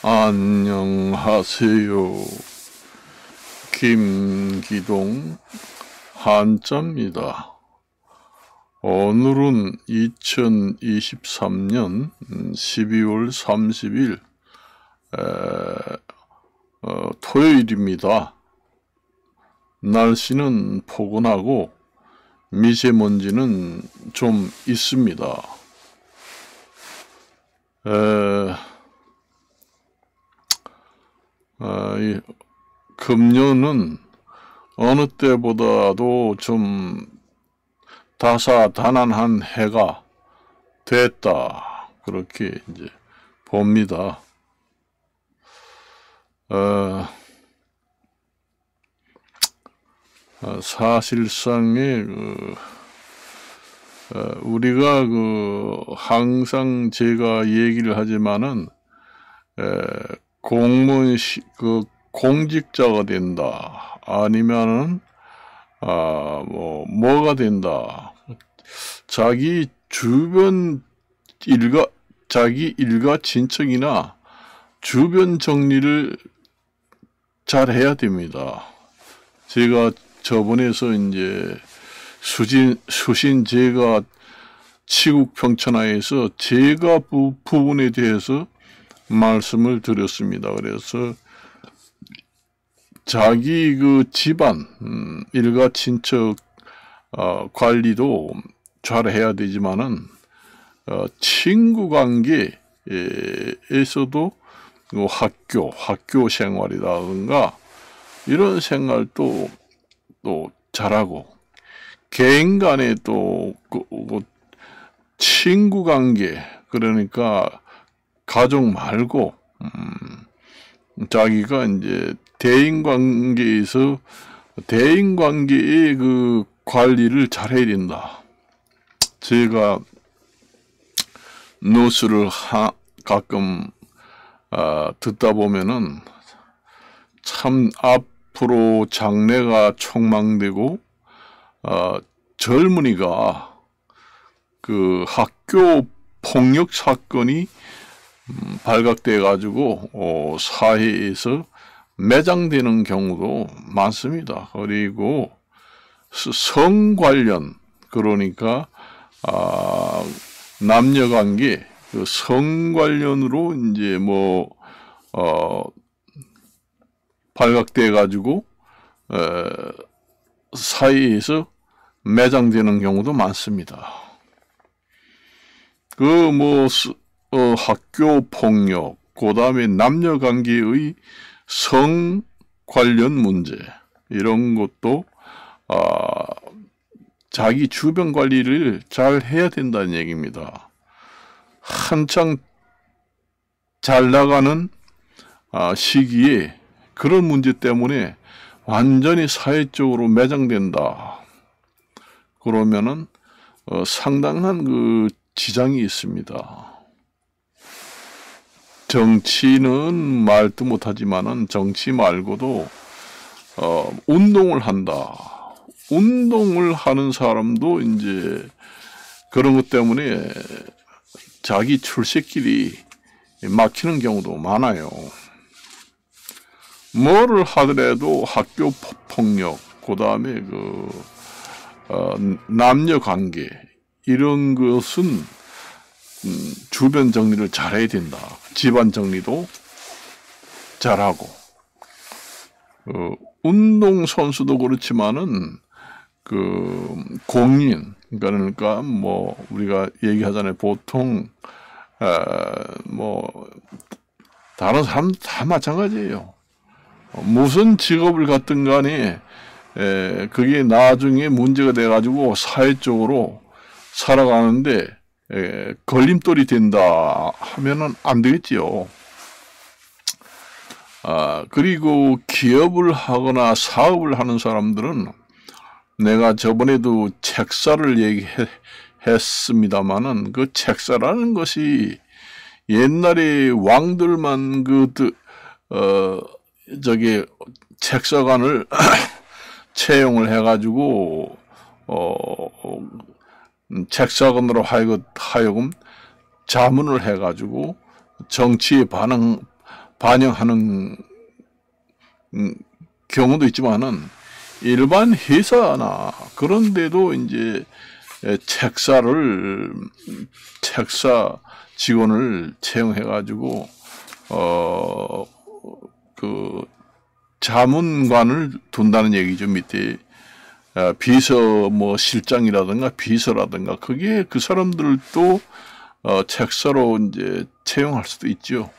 안녕하세요. 김기동 한자입니다. 오늘은 2023년 12월 30일 토요일입니다. 날씨는 포근하고 미세먼지는 좀 있습니다. 금년은 어느 때보다도 좀 다사다난한 해가 됐다, 그렇게 이제 봅니다. 사실상의 우리가 항상 제가 얘기를 하지만은 공무원 공직자가 된다, 아니면은 뭐가 된다, 자기 주변 자기 일가 친척이나 주변 정리를 잘 해야 됩니다. 제가 저번에서 이제 수신 제가 치국 평천하에서 제가 부분에 대해서 말씀을 드렸습니다. 그래서 자기 집안 일가 친척 관리도 잘 해야 되지만은 친구 관계에서도 학교 생활이라든가 이런 생활도 또 잘하고, 개인 간에 또 친구 관계, 그러니까 가족 말고 자기가 이제 대인 관계에서 대인 관계의 관리를 잘 해야 된다. 제가 뉴스를 가끔 듣다 보면은 참 앞으로 장래가 촉망되고, 젊은이가 학교 폭력 사건이 발각돼 가지고 사회에서 매장되는 경우도 많습니다. 그리고 성 관련, 그러니까 남녀관계 성 관련으로 이제 발각돼 가지고 사회에서 매장되는 경우도 많습니다. 학교 폭력, 그 다음에 남녀관계의 성 관련 문제, 이런 것도 자기 주변 관리를 잘 해야 된다는 얘기입니다. 한창 잘 나가는 시기에 그런 문제 때문에 완전히 사회적으로 매장된다, 그러면은 상당한 지장이 있습니다. 정치는 말도 못하지만은 정치 말고도 운동을 한다. 운동을 하는 사람도 이제 그런 것 때문에 자기 출세길이 막히는 경우도 많아요. 뭐를 하더라도 학교 폭력, 그 다음에 남녀 관계, 이런 것은 주변 정리를 잘해야 된다. 집안 정리도 잘하고, 운동 선수도 그렇지만은 공인, 그러니까 우리가 얘기하잖아요. 보통 다른 사람 다 마찬가지예요. 무슨 직업을 갖든 간에 그게 나중에 문제가 돼 가지고 사회적으로 살아가는데 걸림돌이 된다 하면은 안 되겠지요. 그리고 기업을 하거나 사업을 하는 사람들은, 내가 저번에도 책사를 얘기했습니다만은, 그 책사라는 것이 옛날에 왕들만 책사관을 채용을 해가지고 책사관으로 하여금 자문을 해가지고 정치에 반영하는 경우도 있지만은 일반 회사나 그런데도 이제 책사 직원을 채용해가지고 그 자문관을 둔다는 얘기죠. 밑에 비서 뭐 실장이라든가 비서라든가 그게 그 사람들도 책사로 이제 채용할 수도 있죠.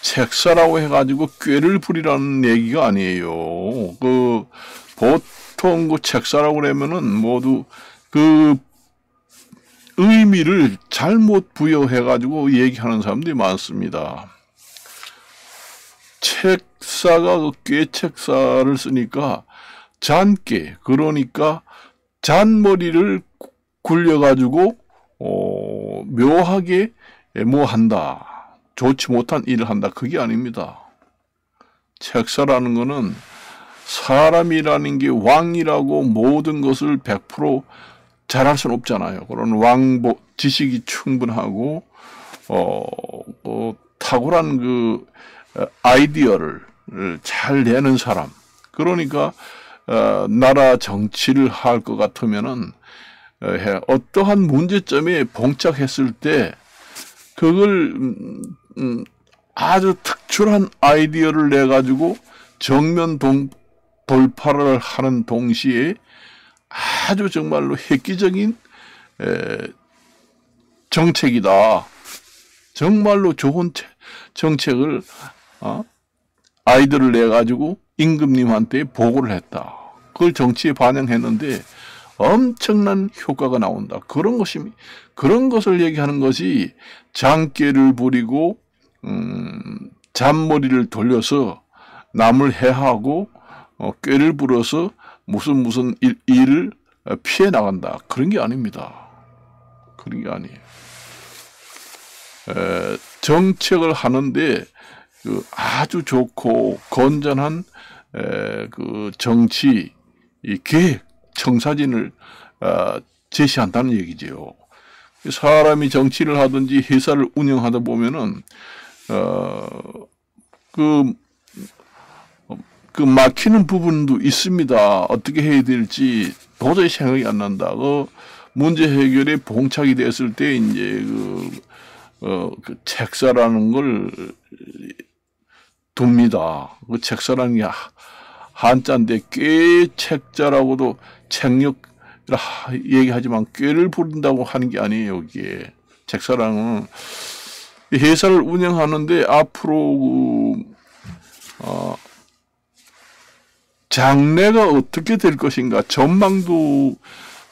책사라고 해가지고 꾀를 부리라는 얘기가 아니에요. 그 보통 그 책사라고 그러면은 모두 그 의미를 잘못 부여해가지고 얘기하는 사람들이 많습니다. 책사가 그 꾀책사를 쓰니까 잔꾀, 그러니까 잔머리를 굴려가지고 묘하게 뭐 한다. 좋지 못한 일을 한다. 그게 아닙니다. 책사라는 거는 사람이라는 게 왕이라고 모든 것을 100% 잘할 수는 없잖아요. 그런 왕복 지식이 충분하고 탁월한 그 아이디어를 잘 내는 사람. 그러니까 나라 정치를 할 것 같으면은 어떠한 문제점에 봉착했을 때 그걸 아주 특출한 아이디어를 내 가지고 정면 돌파를 하는 동시에 아주 정말로 획기적인 정책이다. 정말로 좋은 정책을 아이디어를 내 가지고 임금님한테 보고를 했다. 그걸 정치에 반영했는데 엄청난 효과가 나온다. 그런 것을 얘기하는 것이 장깨를 부리고 잔머리를 돌려서 남을 해하고 꾀를 부려서 무슨 일을 피해 나간다. 그런 게 아닙니다. 그런 게 아니에요. 정책을 하는데 그 아주 좋고 건전한 그 정치 계획 청사진을 제시한다는 얘기지요. 사람이 정치를 하든지 회사를 운영하다 보면은 그 막히는 부분도 있습니다. 어떻게 해야 될지 도저히 생각이 안 난다. 문제 해결에 봉착이 됐을 때 이제 그 책사라는 걸 둡니다. 그 책사라는 게 한자인데 꾀책자라고도 책력 얘기하지만 꾀를 부른다고 하는 게 아니에요. 이게 책사랑은 회사를 운영하는데 앞으로 장래가 어떻게 될 것인가 전망도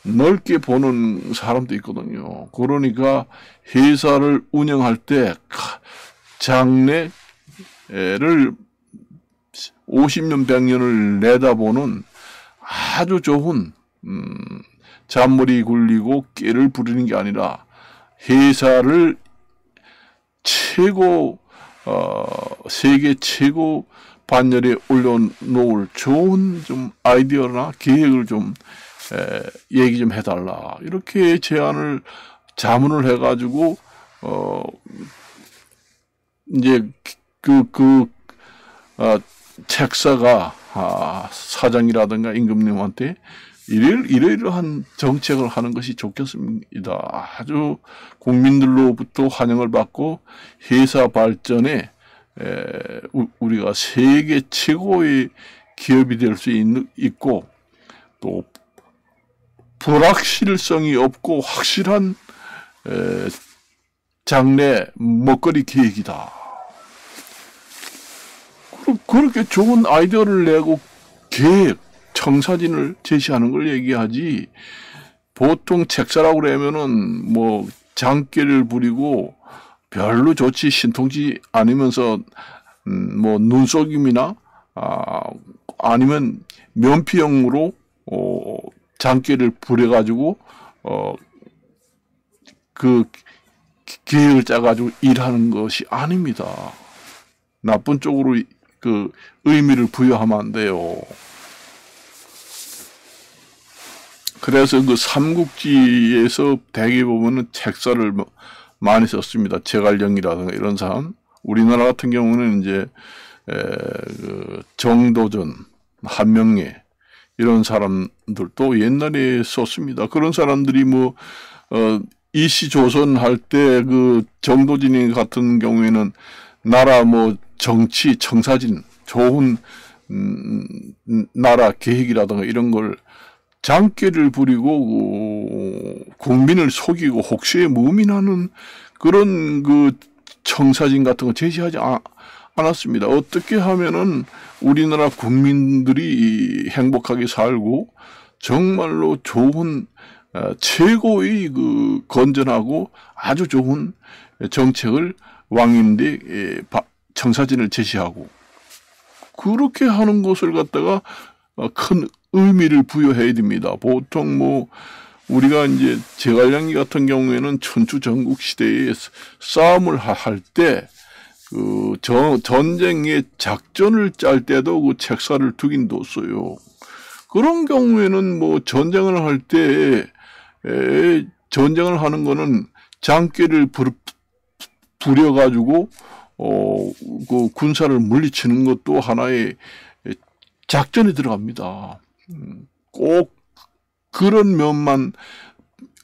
넓게 보는 사람도 있거든요. 그러니까 회사를 운영할 때 장래를 50년, 100년을 내다보는 아주 좋은 잔머리 굴리고 깨를 부리는 게 아니라 회사를 세계 최고 반열에 올려놓을 좋은 좀 아이디어나 계획을 좀 얘기 좀 해달라. 이렇게 제안을 자문을 해가지고 이제 책사가 사장이라든가 임금님한테 이러이러한 정책을 하는 것이 좋겠습니다. 아주 국민들로부터 환영을 받고 회사 발전에 우리가 세계 최고의 기업이 될 수 있고 또 불확실성이 없고 확실한 장래 먹거리 계획이다. 그렇게 좋은 아이디어를 내고 계획, 청사진을 제시하는 걸 얘기하지. 보통 책사라고 그러면은 뭐 장깨를 부리고 별로 좋지 신통치 않으면서 뭐 눈속임이나 아니면 면피형으로 장깨를 부려가지고 그 계획을 짜가지고 일하는 것이 아닙니다. 나쁜 쪽으로 그 의미를 부여하면 안 돼요. 그래서 그 삼국지에서 대개 보면은 책사를 많이 썼습니다. 제갈령이라든가 이런 사람, 우리나라 같은 경우는 이제 그 정도전, 한명회 이런 사람들도 옛날에 썼습니다. 그런 사람들이 뭐 이시조선 할 때 그 정도진이 같은 경우에는 나라 뭐 정치, 청사진, 좋은 나라 계획이라든가 이런 걸 장깨를 부리고 국민을 속이고 혹시에 무민하는 그런 그 청사진 같은 거 제시하지 않았습니다. 어떻게 하면은 우리나라 국민들이 행복하게 살고 정말로 좋은 최고의 그 건전하고 아주 좋은 정책을 왕인데 청사진을 제시하고 그렇게 하는 것을 갖다가 큰 의미를 부여해야 됩니다. 보통 뭐 우리가 이제 제갈량기 같은 경우에는 천추 전국 시대에 싸움을 할 때 그 전쟁의 작전을 짤 때도 그 책사를 두긴 뒀어요. 그런 경우에는 뭐 전쟁을 할 때 전쟁을 하는 거는 장깨를 부려가지고 그 군사를 물리치는 것도 하나의 작전에 들어갑니다. 꼭 그런 면만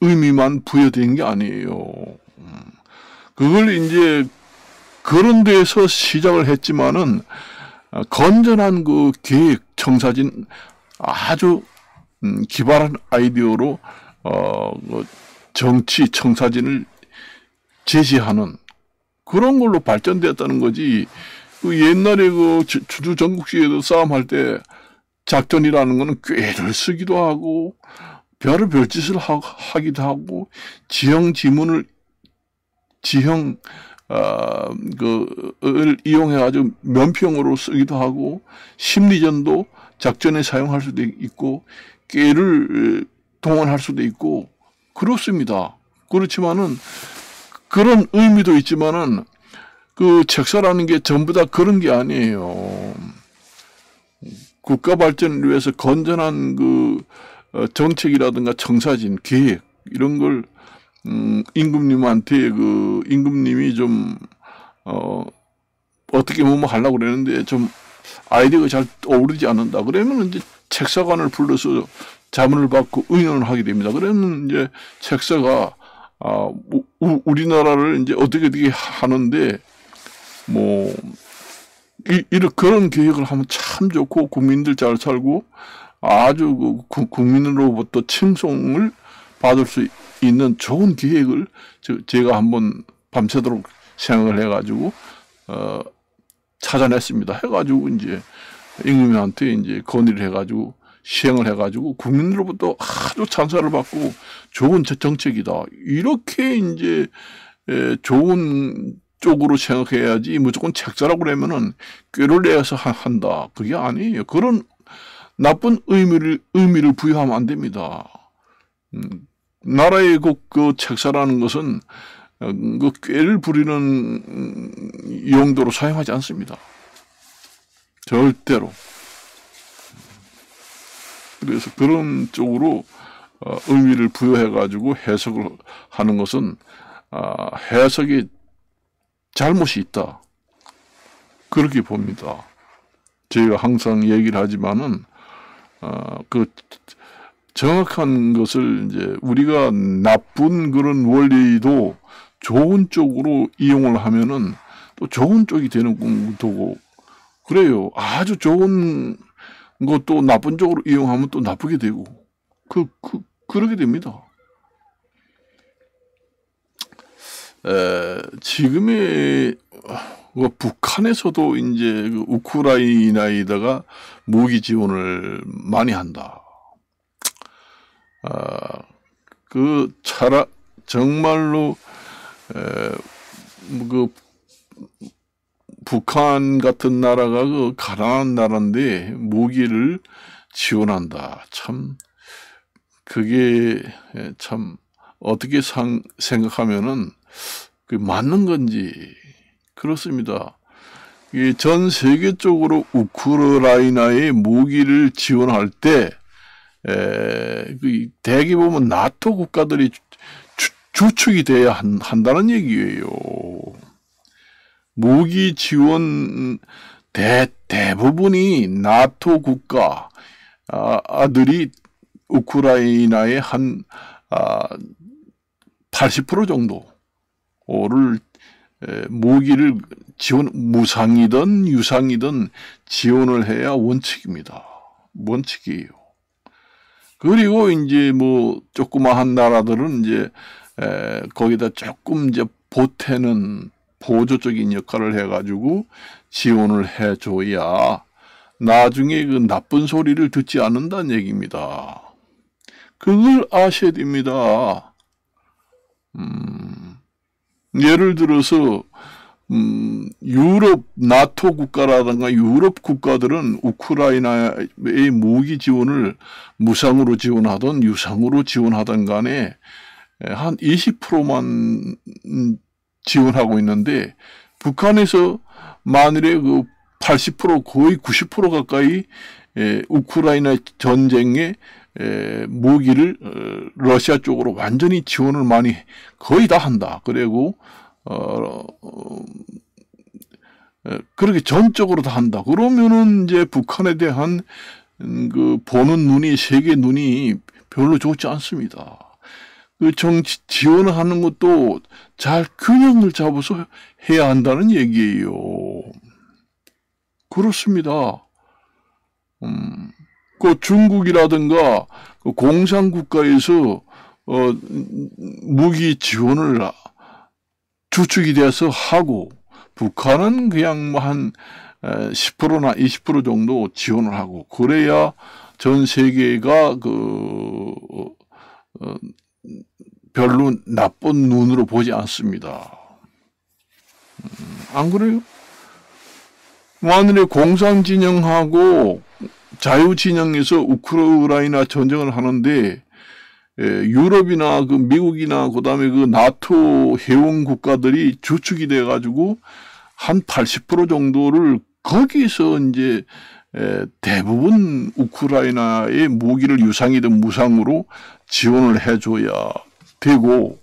의미만 부여된 게 아니에요. 그걸 이제 그런 데서 시작을 했지만은 건전한 그 계획 청사진 아주 기발한 아이디어로 그 정치 청사진을 제시하는 그런 걸로 발전되었다는 거지. 그 옛날에 그 주주 전국시에도 싸움할 때 작전이라는 거는 꾀를 쓰기도 하고 별의별 짓을 하기도 하고 지형 지문을 지형 을 이용해가지고 면평으로 쓰기도 하고 심리전도 작전에 사용할 수도 있고 꾀를 동원할 수도 있고 그렇습니다. 그렇지만은 그런 의미도 있지만은 그 책사라는 게 전부 다 그런 게 아니에요. 국가 발전을 위해서 건전한 그 정책이라든가 청사진 계획 이런 걸 임금님한테 그 임금님이 좀 어떻게 뭐 하려고 그러는데 좀 아이디어가 잘 어우러지지 않는다. 그러면 이제 책사관을 불러서 자문을 받고 의논을 하게 됩니다. 그러면 이제 책사가 우리나라를 이제 어떻게 하는데 뭐 이런 그런 계획을 하면 참 좋고 국민들 잘 살고 아주 국민으로부터 칭송을 받을 수 있는 좋은 계획을 제가 한번 밤새도록 생각을 해가지고 찾아냈습니다. 해가지고 이제 임금님한테 이제 건의를 해가지고 시행을 해가지고 국민으로부터 아주 찬사를 받고 좋은 정책이다. 이렇게 이제 좋은 쪽으로 생각해야지 무조건 책사라고 그러면은 꾀를 내서 한다. 그게 아니에요. 그런 나쁜 의미를 부여하면 안 됩니다. 나라의 그 책사라는 것은 그 꾀를 부리는 용도로 사용하지 않습니다. 절대로. 그래서 그런 쪽으로 의미를 부여해가지고 해석을 하는 것은 해석에 잘못이 있다. 그렇게 봅니다. 제가 항상 얘기를 하지만은 그 정확한 것을 이제 우리가 나쁜 그런 원리도 좋은 쪽으로 이용을 하면은 또 좋은 쪽이 되는 것도 그래요. 아주 좋은 것도 나쁜 쪽으로 이용하면 또 나쁘게 되고 그러게 됩니다. 지금의 북한에서도 이제 그 우크라이나에다가 무기 지원을 많이 한다. 정말로 그 북한 같은 나라가 그 가난한 나라인데 무기를 지원한다. 참 그게 참 어떻게 생각하면은 그 맞는 건지 그렇습니다. 전 세계적으로 우크라이나에 무기를 지원할 때 대개 보면 나토 국가들이 주축이 돼야 한다는 얘기예요. 무기 지원 대부분이 나토 국가들이 우크라이나의 한 80% 정도를 무기를 무상이든 유상이든 지원을 해야 원칙입니다. 원칙이에요. 그리고 이제 뭐 조그마한 나라들은 이제 거기다 조금 이제 보태는 보조적인 역할을 해가지고 지원을 해줘야 나중에 그 나쁜 소리를 듣지 않는다는 얘기입니다. 그걸 아셔야 됩니다. 예를 들어서 유럽 나토 국가라든가 유럽 국가들은 우크라이나의 무기 지원을 무상으로 지원하든 유상으로 지원하든 간에 한 20%만 지원하고 있는데 북한에서 만일에 그 80% 거의 90% 가까이 우크라이나 전쟁에 무기를 러시아 쪽으로 완전히 지원을 많이 거의 다 한다. 그리고 그렇게 전적으로 다 한다. 그러면은 이제 북한에 대한 그 보는 눈이 세계 눈이 별로 좋지 않습니다. 그 정치 지원을 하는 것도 잘 균형을 잡아서 해야 한다는 얘기예요. 그렇습니다. 그 중국이라든가 그 공산국가에서 무기 지원을 주축이 돼서 하고 북한은 그냥 뭐 한 10%나 20% 정도 지원을 하고 그래야 전 세계가 별로 나쁜 눈으로 보지 않습니다. 안 그래요? 만일에 공산진영하고 자유진영에서 우크라이나 전쟁을 하는데 유럽이나 그 미국이나 그다음에 그 나토 회원 국가들이 주축이 돼 가지고 한 80% 정도를 거기서 이제 대부분 우크라이나의 무기를 유상이든 무상으로 지원을 해줘야 되고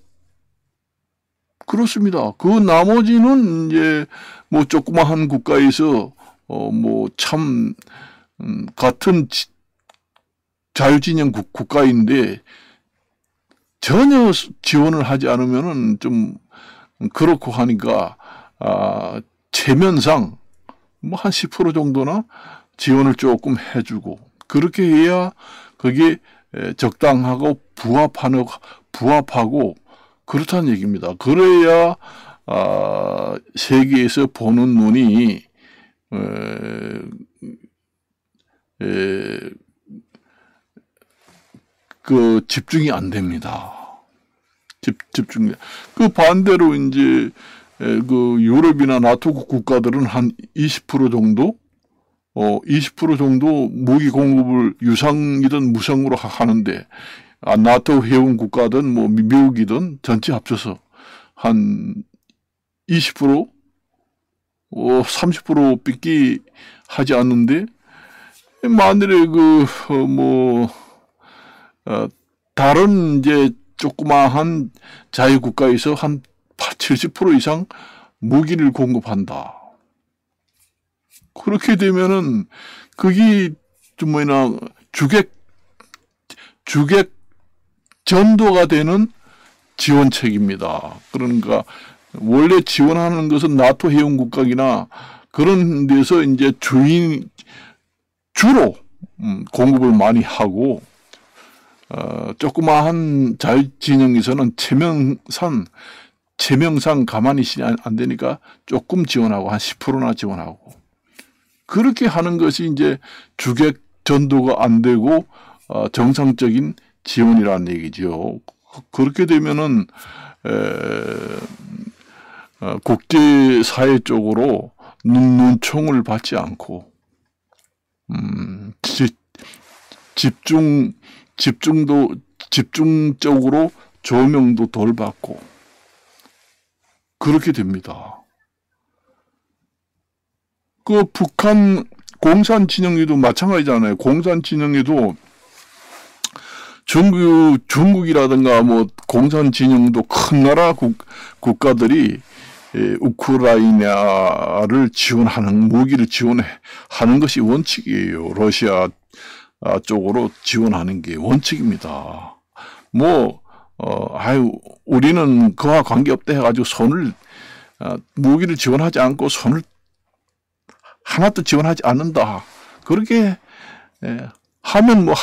그렇습니다. 그 나머지는 이제 뭐 조그마한 국가에서 뭐 참 같은 자유진영 국가인데 전혀 지원을 하지 않으면은 좀 그렇고 하니까 체면상 뭐 한 10% 정도나 지원을 조금 해주고 그렇게 해야 그게 적당하고 부합하고 그렇다는 얘기입니다. 그래야 세계에서 보는 눈이 그 집중이 안 됩니다. 집중. 그 반대로 이제 그 유럽이나 나토 국가들은 한 20% 정도 20% 정도 무기 공급을 유상이든 무상으로 하는데 나토 회원 국가든 뭐 미국이든 전체 합쳐서 한 20% 30%밖에 하지 않는데 만일에 다른 이제 조그마한 자유국가에서 한 70% 이상 무기를 공급한다. 그렇게 되면은 그게 좀 주객 전도가 되는 지원책입니다. 그러니까 원래 지원하는 것은 나토 회원 국가이나 그런 데서 이제 주로 공급을 많이 하고 조그마한 자유진영에서는 체명상 가만히 있으니 안 되니까 조금 지원하고 한 10%나 지원하고 그렇게 하는 것이 이제 주객 전도가 안 되고 정상적인 지원이라는 얘기죠. 그렇게 되면은 국제사회 쪽으로 눈총을 받지 않고 집중적으로 조명도 덜 받고 그렇게 됩니다. 그 북한 공산 진영에도 마찬가지잖아요. 공산 진영에도 중국이라든가 뭐 공산 진영도 큰 나라 국가들이 우크라이나를 지원하는 무기를 지원하는 것이 원칙이에요. 러시아 쪽으로 지원하는 게 원칙입니다. 뭐 우리는 그와 관계없다 해가지고 무기를 지원하지 않고 손을 하나도 지원하지 않는다. 그렇게 하면 뭐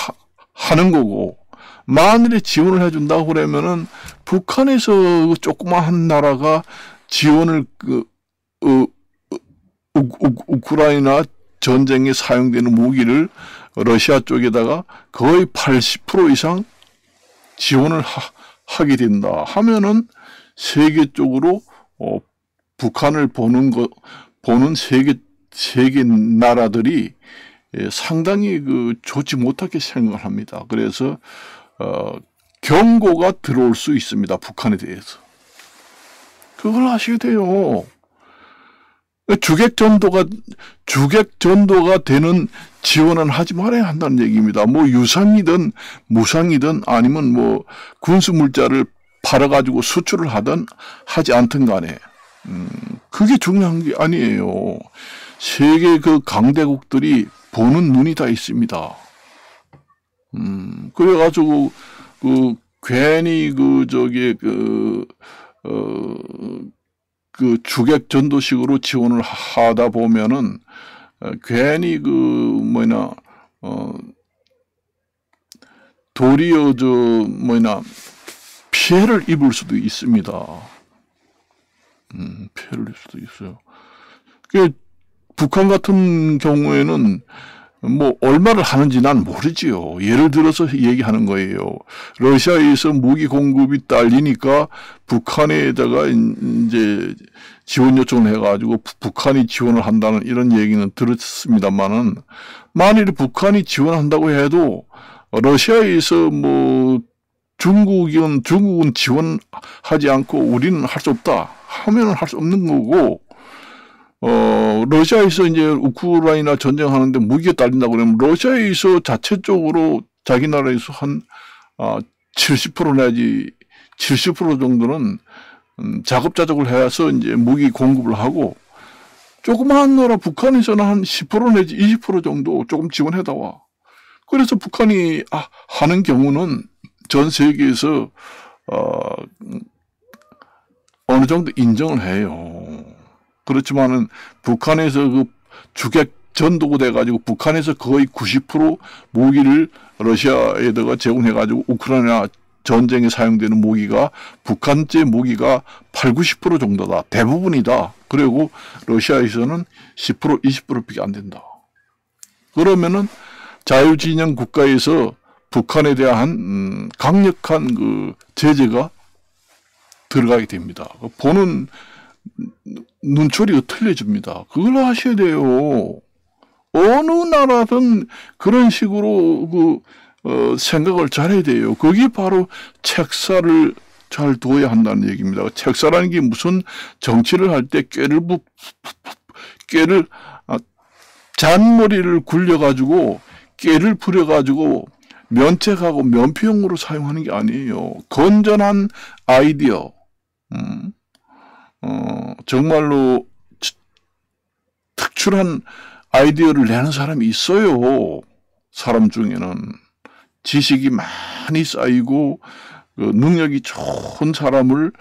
하는 거고, 만일에 지원을 해준다고 그러면은 북한에서 조그마한 나라가 지원을 우크라이나 전쟁에 사용되는 무기를 러시아 쪽에다가 거의 80% 이상 지원을 하게 된다 하면은 세계 쪽으로 북한을 보는 세계 나라들이 상당히 좋지 못하게 생각을 합니다. 그래서 경고가 들어올 수 있습니다. 북한에 대해서. 그걸 아셔야 돼요. 주객전도가 되는 지원은 하지 말아야 한다는 얘기입니다. 뭐 유상이든 무상이든 아니면 뭐 군수물자를 팔아가지고 수출을 하든 하지 않든 간에 그게 중요한 게 아니에요. 세계 강대국들이 보는 눈이 다 있습니다. 그래가지고 괜히 주객 전도식으로 지원을 하다 보면은 괜히 도리어 피해를 입을 수도 있습니다. 피해를 입을 수도 있어요. 북한 같은 경우에는 뭐 얼마를 하는지 난 모르지요. 예를 들어서 얘기하는 거예요. 러시아에서 무기 공급이 딸리니까 북한에다가 이제 지원 요청을 해가지고 북한이 지원을 한다는 이런 얘기는 들었습니다만은, 만일 북한이 지원한다고 해도 러시아에서 뭐 중국은 지원하지 않고 우리는 할 수 없다 하면은 할 수 없는 거고, 러시아에서 이제 우크라이나 전쟁하는데 무기가 딸린다고 그러면 러시아에서 자체적으로 자기 나라에서 한 70% 내지 70% 정도는 자급자족을 해서 이제 무기 공급을 하고, 조그마한 나라 북한에서는 한 10% 내지 20% 정도 조금 지원해다 와. 그래서 북한이 하는 경우는 전 세계에서 어느 정도 인정을 해요. 그렇지만은 북한에서 주객 전도가 돼가지고 북한에서 거의 90% 무기를 러시아에다가 제공해가지고 우크라이나 전쟁에 사용되는 무기가 북한제 무기가 80~90% 정도다. 대부분이다. 그리고 러시아에서는 10% 20%밖에 안 된다. 그러면은 자유진영 국가에서 북한에 대한 강력한 제재가 들어가게 됩니다. 보는 눈초리가 틀려집니다. 그걸 아셔야 돼요. 어느 나라든 그런 식으로 생각을 잘해야 돼요. 그게 바로 책사를 잘 둬야 한다는 얘기입니다. 책사라는 게 무슨 정치를 할 때 꾀를 잔머리를 굴려가지고 깨를 부려가지고 면책하고 면피용으로 사용하는 게 아니에요. 건전한 아이디어, 정말로 특출한 아이디어를 내는 사람이 있어요. 사람 중에는 지식이 많이 쌓이고 능력이 좋은 사람을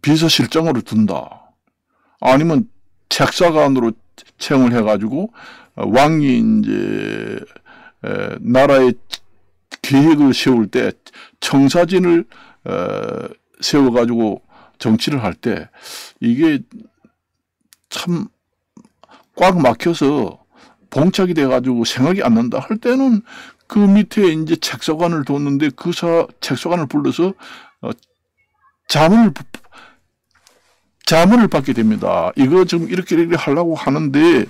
비서실장으로 둔다. 아니면 책사관으로 채용을 해가지고 왕이 이제 나라의 계획을 세울 때 청사진을 세워가지고 정치를 할 때 이게 참 꽉 막혀서 봉착이 돼가지고 생각이 안 난다 할 때는 그 밑에 이제 책사관을 뒀는데 그 책사관을 불러서 자문을 받게 됩니다. 이거 지금 이렇게 하려고 하는데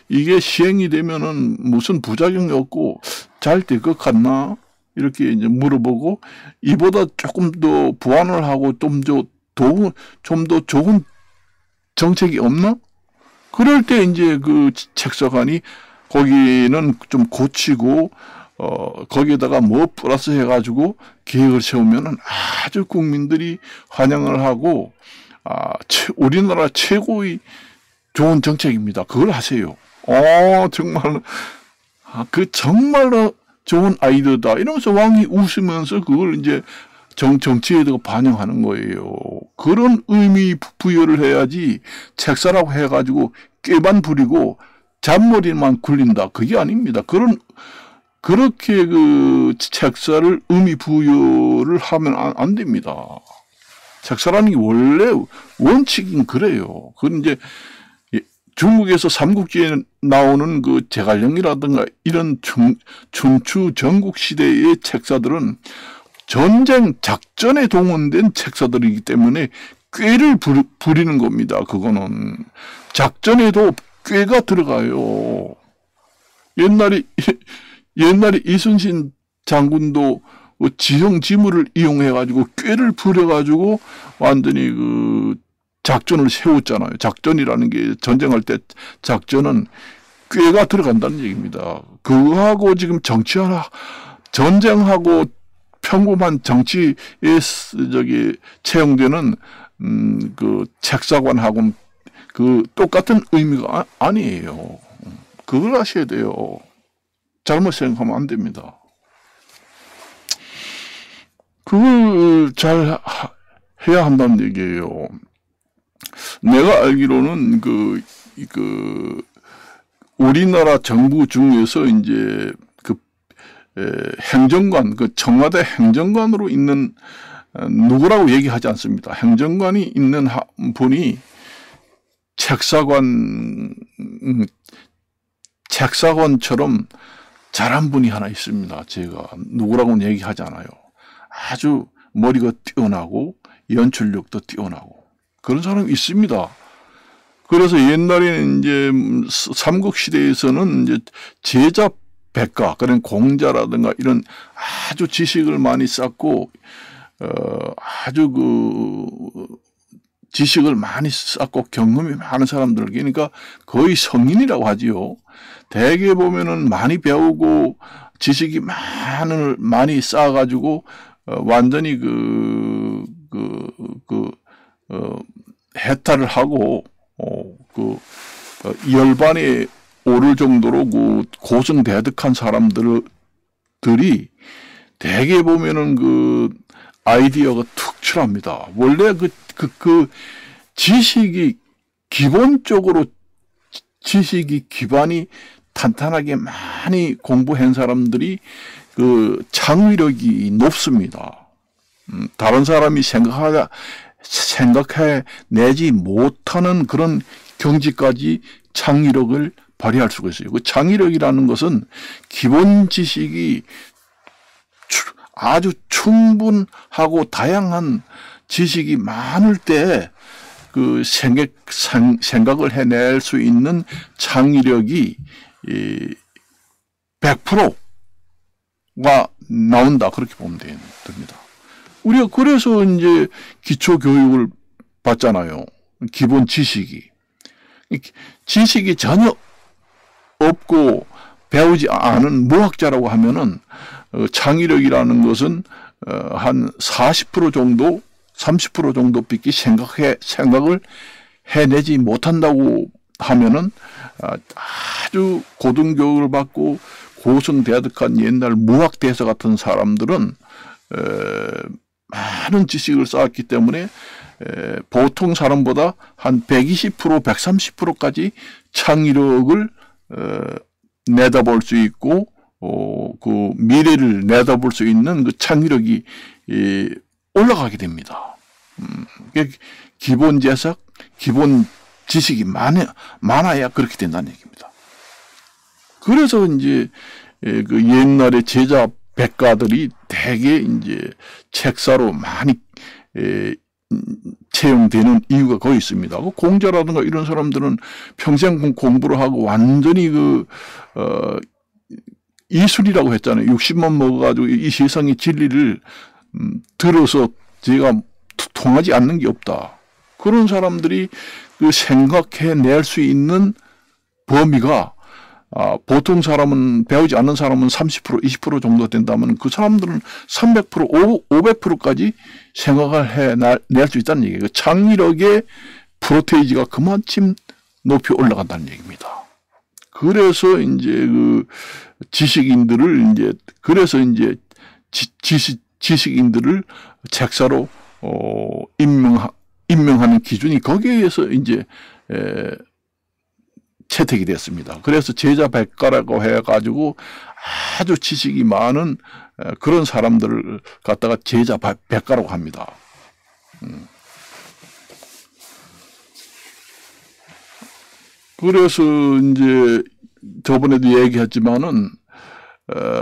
이게 시행이 되면은 무슨 부작용이 없고 잘 될 것 같나? 이렇게 이제 물어보고 이보다 조금 더 보완을 하고 좀 더 좋은 정책이 없나? 그럴 때 이제 그 책사관이 거기는 좀 고치고 거기에다가 뭐 플러스 해가지고 계획을 세우면은 아주 국민들이 환영을 하고 우리나라 최고의 좋은 정책입니다. 그걸 하세요. 정말, 정말로 좋은 아이디어다. 이러면서 왕이 웃으면서 그걸 이제 정치에다가 반영하는 거예요. 그런 의미 부여를 해야지 책사라고 해가지고 꾀만 부리고 잔머리만 굴린다. 그게 아닙니다. 그렇게 책사를 의미 부여를 하면 안 됩니다. 책사라는 게 원래 원칙은 그래요. 그건 이제 중국에서 삼국지에 나오는 제갈량이라든가 이런 춘추 전국 시대의 책사들은 전쟁 작전에 동원된 책사들이기 때문에 꾀를 부리는 겁니다. 그거는 작전에도 꾀가 들어가요. 옛날에 이순신 장군도 지형지물을 이용해가지고 꾀를 부려가지고 완전히 작전을 세웠잖아요. 작전이라는 게 전쟁할 때 작전은 꾀가 들어간다는 얘기입니다. 그거하고 지금 전쟁하고 평범한 정치에 채용되는 책사관하고는 똑같은 의미가 아니에요. 그걸 아셔야 돼요. 잘못 생각하면 안 됩니다. 그걸 잘 해야 한다는 얘기예요. 내가 알기로는 우리나라 정부 중에서 이제 행정관, 청와대 행정관으로 있는 누구라고 얘기하지 않습니다. 행정관이 있는 분이 책사관처럼 잘한 분이 하나 있습니다. 제가 누구라고는 얘기하지 않아요. 아주 머리가 뛰어나고 연출력도 뛰어나고 그런 사람이 있습니다. 그래서 옛날에는 이제 삼국시대에서는 이제 제자 백가, 그런 공자라든가 이런 아주 지식을 많이 쌓고, 아주 지식을 많이 쌓고 경험이 많은 사람들, 그러니까 거의 성인이라고 하지요. 대개 보면은 많이 배우고 지식이 많이 쌓아가지고, 완전히 해탈을 하고, 열반에 오를 정도로 고승대득한 사람들이 대개 보면은 아이디어가 특출합니다. 원래 기본적으로 지식이 기반이 탄탄하게 많이 공부한 사람들이 창의력이 높습니다. 다른 사람이 생각해내지 못하는 그런 경지까지 창의력을 발휘할 수가 있어요. 그 창의력이라는 것은 기본 지식이 아주 충분하고 다양한 지식이 많을 때 생각을 해낼 수 있는 창의력이 100%가 나온다. 그렇게 보면 됩니다. 우리가 그래서 이제 기초 교육을 받잖아요. 기본 지식이 전혀 없고 배우지 않은 무학자라고 하면은 창의력이라는 것은 한 40% 정도, 30% 정도밖에 생각을 해내지 못한다고 하면은 아주 고등교육을 받고 고성대득한 옛날 무학대사 같은 사람들은 많은 지식을 쌓았기 때문에 보통 사람보다 한 120%, 130%까지 창의력을 내다볼 수 있고 미래를 내다볼 수 있는 창의력이 올라가게 됩니다. 기본 재석, 기본 지식이 많아야 그렇게 된다는 얘기입니다. 그래서 이제 옛날에 제자 백가들이 대개 이제 책사로 많이 채용되는 이유가 거의 있습니다. 공자라든가 이런 사람들은 평생 공부를 하고 완전히 이술이라고 했잖아요. 60만 먹어가지고 이 세상의 진리를 들어서 제가 통하지 않는 게 없다. 그런 사람들이 생각해낼 수 있는 범위가 보통 사람은, 배우지 않는 사람은 30%, 20% 정도 된다면 그 사람들은 300%, 500%까지 생각을 해낼 수 있다는 얘기예요. 창의력의 프로테이지가 그만큼 높이 올라간다는 얘기입니다. 그래서 이제 그 지식인들을 지식인들을 책사로 임명하는 기준이 거기에 의해서 이제 채택이 됐습니다. 그래서 제자 백가라고 해가지고 아주 지식이 많은 그런 사람들을 갖다가 제자 백가라고 합니다. 그래서 이제 저번에도 얘기했지만은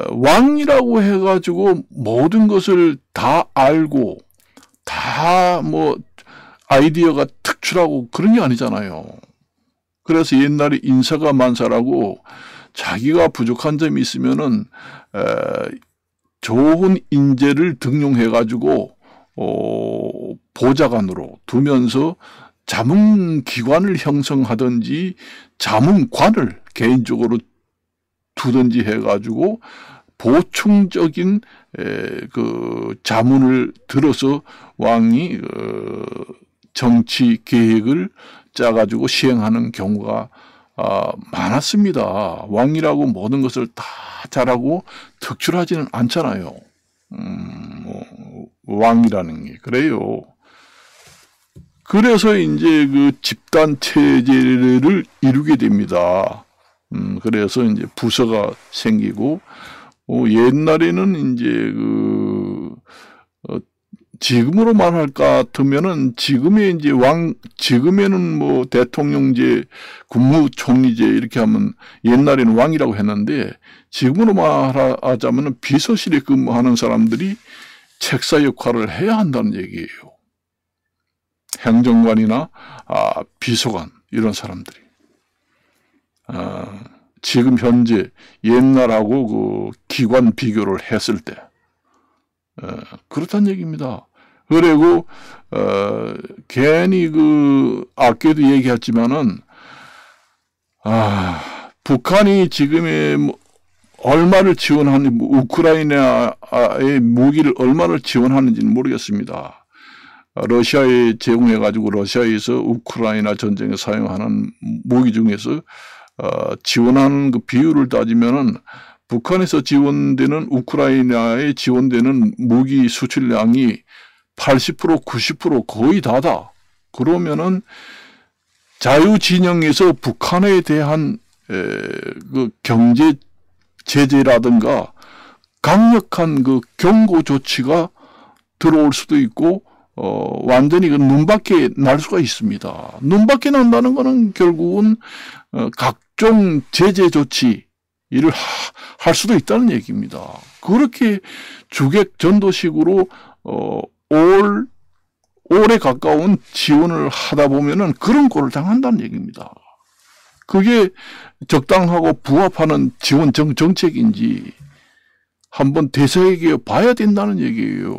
왕이라고 해가지고 모든 것을 다 알고 다 뭐 아이디어가 특출하고 그런 게 아니잖아요. 그래서 옛날에 인사가 만사라고 자기가 부족한 점이 있으면은 좋은 인재를 등용해가지고 보좌관으로 두면서 자문기관을 형성하든지 자문관을 개인적으로 두든지 해가지고 보충적인 그 자문을 들어서 왕이 정치 계획을 짜가지고 시행하는 경우가 많았습니다. 왕이라고 모든 것을 다 잘하고 특출하지는 않잖아요. 왕이라는 게 그래요. 그래서 이제 그 집단 체제를 이루게 됩니다. 그래서 이제 부서가 생기고, 옛날에는 이제 지금으로 말할 것 같으면은 지금의 이제 지금에는 뭐 대통령제, 국무총리제 이렇게 하면 옛날에는 왕이라고 했는데 지금으로 말하자면은 비서실에 근무하는 사람들이 책사 역할을 해야 한다는 얘기예요. 행정관이나 비서관 이런 사람들이. 지금 현재 옛날하고 그 기관 비교를 했을 때 그렇다는 얘기입니다. 그리고 괜히 아까도 얘기했지만은 북한이 지금의 얼마를 지원하는지, 우크라이나의 무기를 얼마를 지원하는지는 모르겠습니다. 러시아에 제공해가지고 러시아에서 우크라이나 전쟁에 사용하는 무기 중에서 지원하는 그 비율을 따지면은 북한에서 지원되는, 우크라이나에 지원되는 무기 수출량이 80%, 90% 거의 다다. 그러면은 자유진영에서 북한에 대한 그 경제 제재라든가 강력한 그 경고 조치가 들어올 수도 있고, 완전히 그 눈밖에 날 수가 있습니다. 눈밖에 난다는 거는 결국은 각종 제재 조치 일을 할 수도 있다는 얘기입니다. 그렇게 주객 전도식으로 올해 가까운 지원을 하다 보면은 그런 꼴을 당한다는 얘기입니다. 그게 적당하고 부합하는 지원 정책인지 한번 되새겨 봐야 된다는 얘기예요.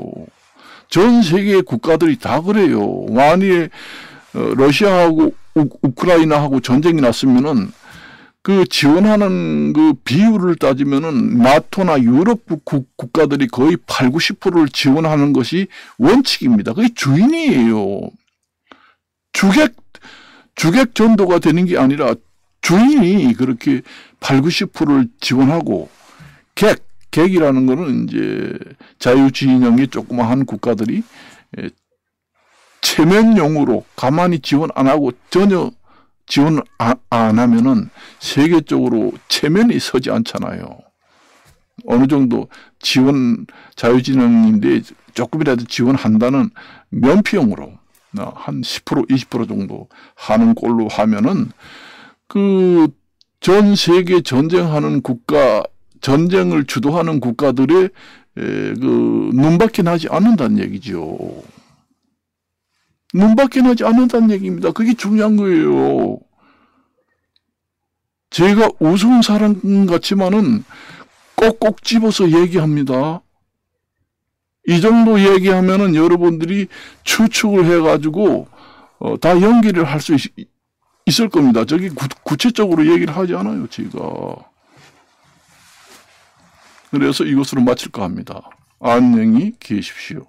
전 세계 국가들이 다 그래요. 만일에 러시아하고 우크라이나하고 전쟁이 났으면은 그 지원하는 그 비율을 따지면은 나토나 유럽 국가들이 거의 8, 90%를 지원하는 것이 원칙입니다. 그게 주인이에요. 주객 전도가 되는 게 아니라 주인이 그렇게 8, 90%를 지원하고 객이라는 거는 이제 자유진영의 조그마한 국가들이 체면용으로 가만히 지원 안 하고 전혀 지원 안 하면은 세계적으로 체면이 서지 않잖아요. 어느 정도 자유진영인데 조금이라도 지원한다는 면피용으로 한 10%, 20% 정도 하는 꼴로 하면은 그 전 세계 전쟁하는 전쟁을 주도하는 국가들의 그 눈밖에 나지 않는다는 얘기죠. 눈밖에 나지 않는다는 얘기입니다. 그게 중요한 거예요. 제가 우스운 사람 같지만은 꼭꼭 집어서 얘기합니다. 이 정도 얘기하면은 여러분들이 추측을 해가지고 다 연기를 할 수 있을 겁니다. 저기 구체적으로 얘기를 하지 않아요, 제가. 그래서 이것으로 마칠까 합니다. 안녕히 계십시오.